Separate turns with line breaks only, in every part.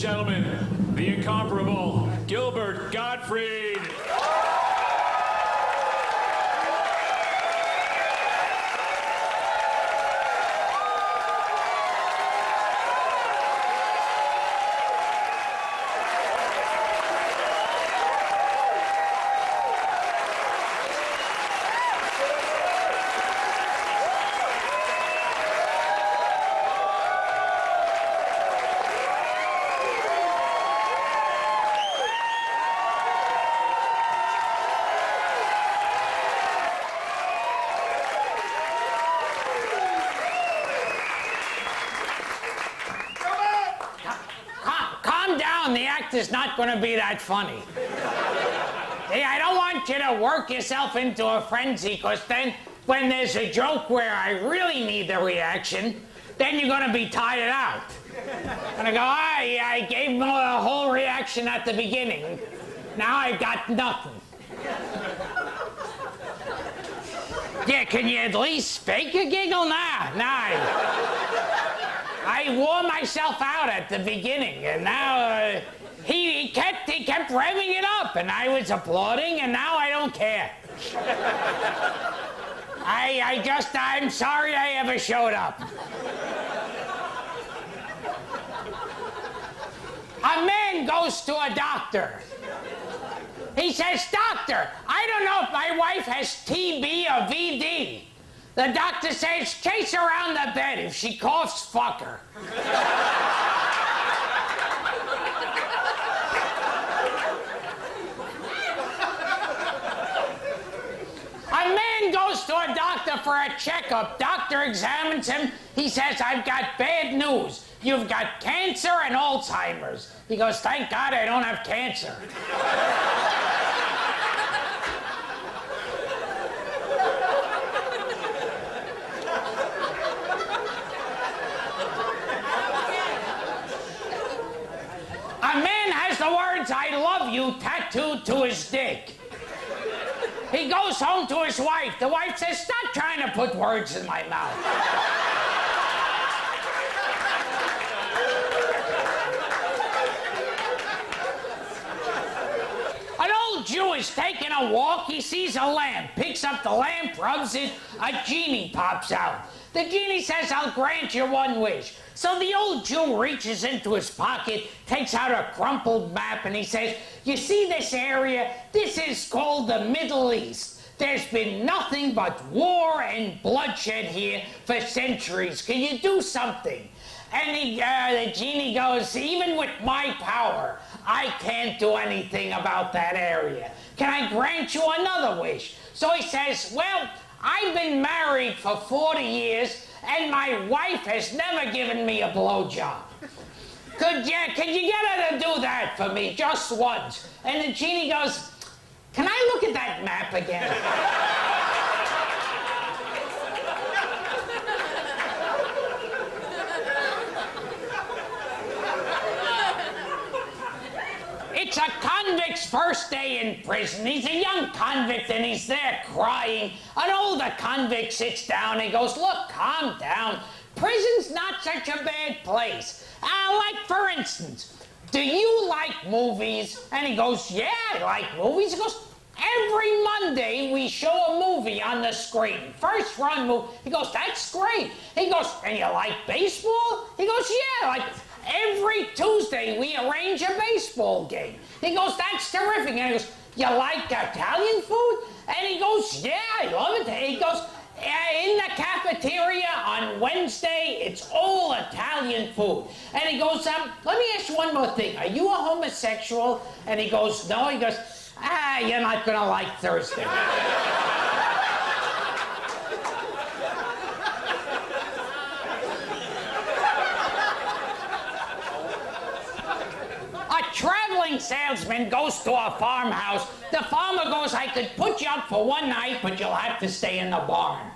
gentlemen, the incomparable Gilbert Gottfried.
The act is not going to be that funny. Hey, I don't want you to work yourself into a frenzy, because then when there's a joke where I really need the reaction, then you're going to be tired out. And I go, I gave him a whole reaction at the beginning. Now I've got nothing. Yeah, can you at least fake a giggle? Nah. I wore myself out at the beginning, and now he kept revving it up, and I was applauding, and now I don't care. I'm sorry I ever showed up. A man goes to a doctor. He says, "Doctor, I don't know if my wife has TB or VD." The doctor says, "Chase her around the bed. If she coughs, fuck her." A man goes to a doctor for a checkup. Doctor examines him. He says, "I've got bad news. You've got cancer and Alzheimer's." He goes, "Thank God I don't have cancer." A man has the words, "I love you," tattooed to his dick. He goes home to his wife. The wife says, "Stop trying to put words in my mouth." An old Jew is taking a walk. He sees a lamp, picks up the lamp, rubs it, a genie pops out. The genie says, "I'll grant you one wish." So the old Jew reaches into his pocket, takes out a crumpled map, and he says, "You see this area? This is called the Middle East. There's been nothing but war and bloodshed here for centuries. Can you do something?" And the genie goes, "Even with my power, I can't do anything about that area. Can I grant you another wish?" So he says, "Well, I've been married for 40 years, and my wife has never given me a blowjob. Can you get her to do that for me just once?" And the genie goes, "Can I look at that map again?" It's a convict's first day in prison. He's a young convict and he's there crying. An older convict sits down and goes, "Look, calm down. Prison's not such a bad place. Like, for instance, do you like movies?" And he goes, "Yeah, I like movies." He goes, "Every Monday we show a movie on the screen. First run movie." He goes, "That's great." He goes, "And you like baseball?" He goes, "Yeah, like every Tuesday we arrange a baseball game." He goes, "That's terrific." And he goes, "You like Italian food?" And he goes, "Yeah, I love it." He goes, "In the cafeteria on Wednesday, it's all Italian food." And he goes, "Let me ask you one more thing. Are you a homosexual?" And he goes, "No." He goes, "You're not gonna like Thursday." A traveling salesman goes to a farmhouse. The farmer goes, "I could put you up for one night, but you'll have to stay in the barn."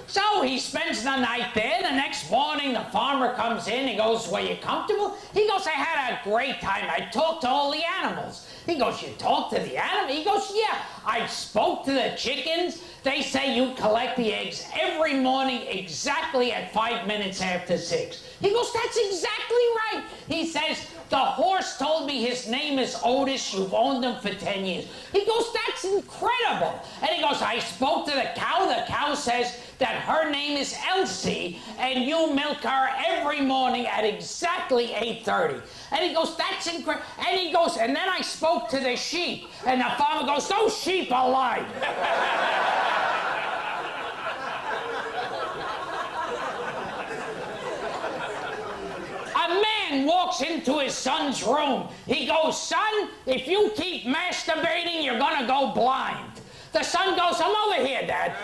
So he spends the night there. The next morning, the farmer comes in. He goes, "Were you comfortable?" He goes, "I had a great time. I talked to all the animals." He goes, "You talked to the animals?" He goes, "Yeah, I spoke to the chickens, They say you collect the eggs every morning exactly at 5 minutes after 6. He goes, that's exactly right. He says, the horse told me his name is Otis. You've owned him for 10 years. He goes, that's incredible. And he goes, I spoke to the cow. The cow says that her name is Elsie, and you milk her every morning at exactly 8:30. And he goes, that's incredible. And he goes, and then I spoke to the sheep. And the farmer goes, those sheep are lying. A man walks into his son's room. He goes, son, if you keep masturbating, you're gonna go blind. The son goes, I'm over here, Dad.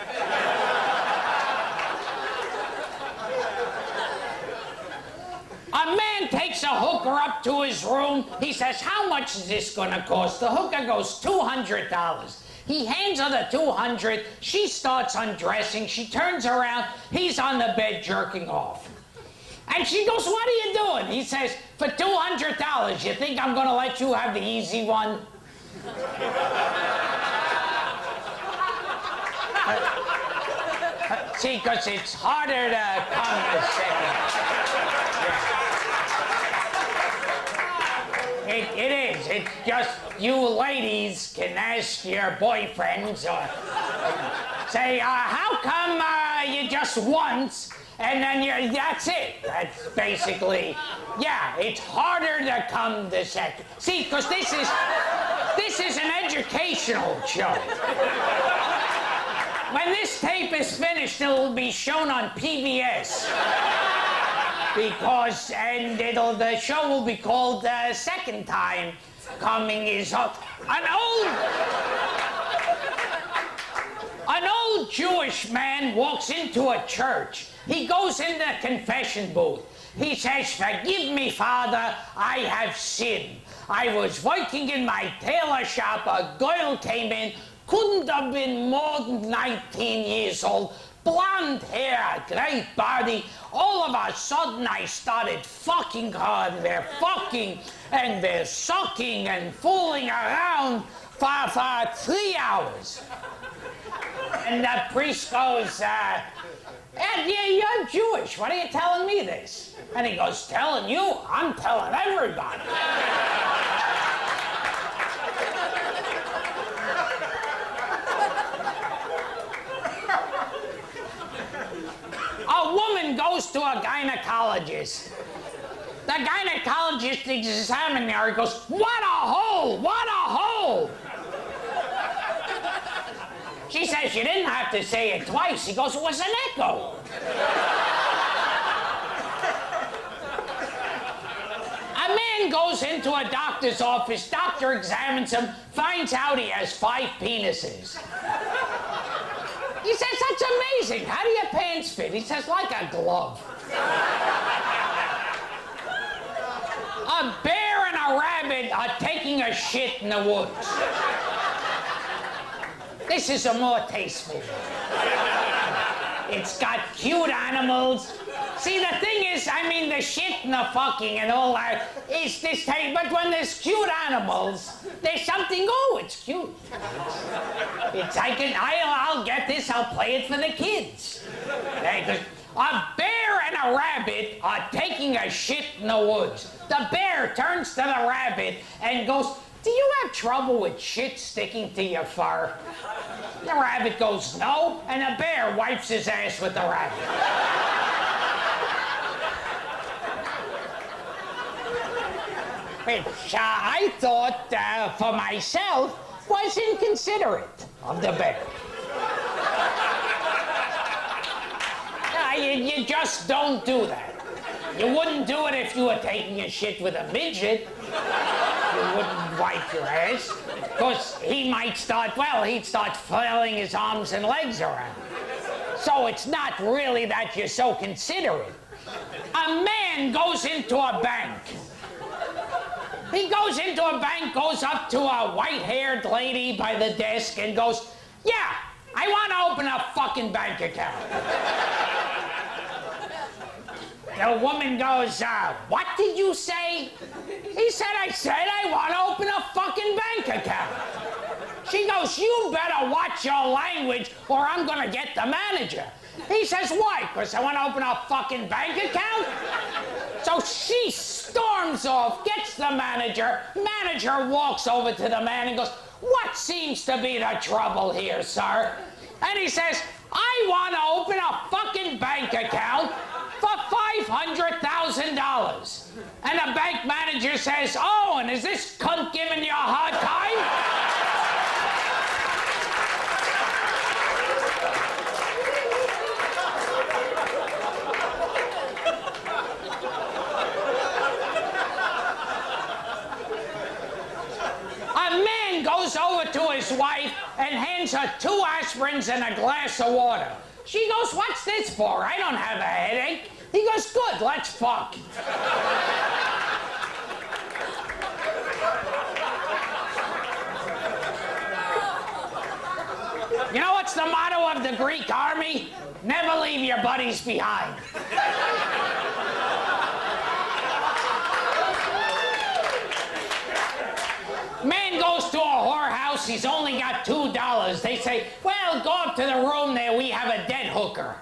A man takes a hooker up to his room. He says, how much is this gonna cost? The hooker goes, $200. He hands her the $200. She starts undressing. She turns around. He's on the bed jerking off. And she goes, what are you doing? He says, for $200, you think I'm gonna let you have the easy one? See, because it's harder to come the second. It is. It's just you ladies can ask your boyfriends or say, how come you just once? And then that's it. That's basically, yeah, it's harder to come the second. See, because this is an educational show. When this tape is finished, it'll be shown on PBS. Because, and the show will be called Second Time Coming Is Up. An old Jewish man walks into a church. He goes in the confession booth. He says, forgive me, Father, I have sinned. I was working in my tailor shop. A girl came in, couldn't have been more than 19 years old, blonde hair, great body. All of a sudden, I started fucking her, and they're fucking, and they're sucking and fooling around for 3 hours. And the priest goes, Ed, you're Jewish. What are you telling me this? And he goes, telling you? I'm telling everybody. A woman goes to a gynecologist. The gynecologist examines her. He goes, what a hole! What a hole! She says, you didn't have to say it twice. He goes, it was an echo. A man goes into a doctor's office. Doctor examines him, finds out he has 5 penises. He says, that's amazing. How do your pants fit? He says, like a glove. A bear and a rabbit are taking a shit in the woods. This is a more tasteful one. It's got cute animals. See, the thing is, I mean, the shit and the fucking and all that is this taste. But when there's cute animals, there's something, oh, it's cute. I'll get this, I'll play it for the kids. A bear and a rabbit are taking a shit in the woods. The bear turns to the rabbit and goes, do you have trouble with shit sticking to your fur? The rabbit goes, no, and the bear wipes his ass with the rabbit. Which I thought, for myself, was inconsiderate of the bear. You just don't do that. You wouldn't do it if you were taking a shit with a midget. You wouldn't wipe your ass, because he'd start flailing his arms and legs around. So it's not really that you're so considerate. A man goes into a bank. He goes into a bank, goes up to a white-haired lady by the desk and goes, yeah, I want to open a fucking bank account. The woman goes, what did you say? He said, I want to open a fucking bank account. She goes, you better watch your language or I'm gonna get the manager. He says, why? Because I want to open a fucking bank account? So she storms off, gets the manager. Manager walks over to the man and goes, what seems to be the trouble here, sir? And he says, I want to open a fucking bank account for $500,000. And the bank manager says, oh, and is this cunt giving you a hard time? A man goes over to his wife and hands her 2 aspirins and a glass of water. She goes, what's this for? I don't have a headache. He goes, good, let's fuck. You know what's the motto of the Greek army? Never leave your buddies behind. Man goes to a whorehouse, he's only got $2. They say, well, go up to the room there, we have a dead hooker.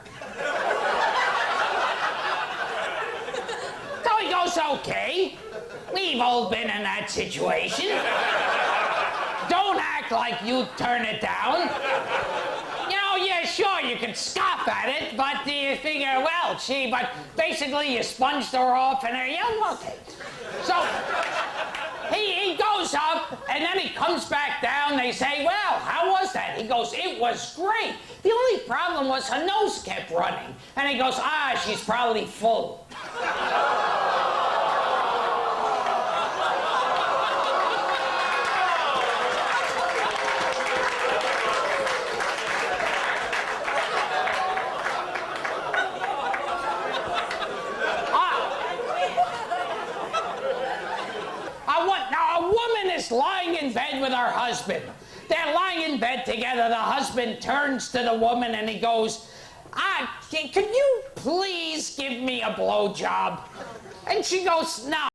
So he goes, okay, we've all been in that situation. Don't act like you'd turn it down. You know, yeah, sure, you can scoff at it, but you figure, well, gee, but basically you sponged her off and yeah, okay. So he goes up, and then he comes back down. They say, well, how was that? He goes, it was great. The only problem was her nose kept running. And he goes, she's probably full. Now, a woman is lying in bed with her husband. They're lying in bed together. The husband turns to the woman and he goes, could you please give me a blowjob? And she goes, no.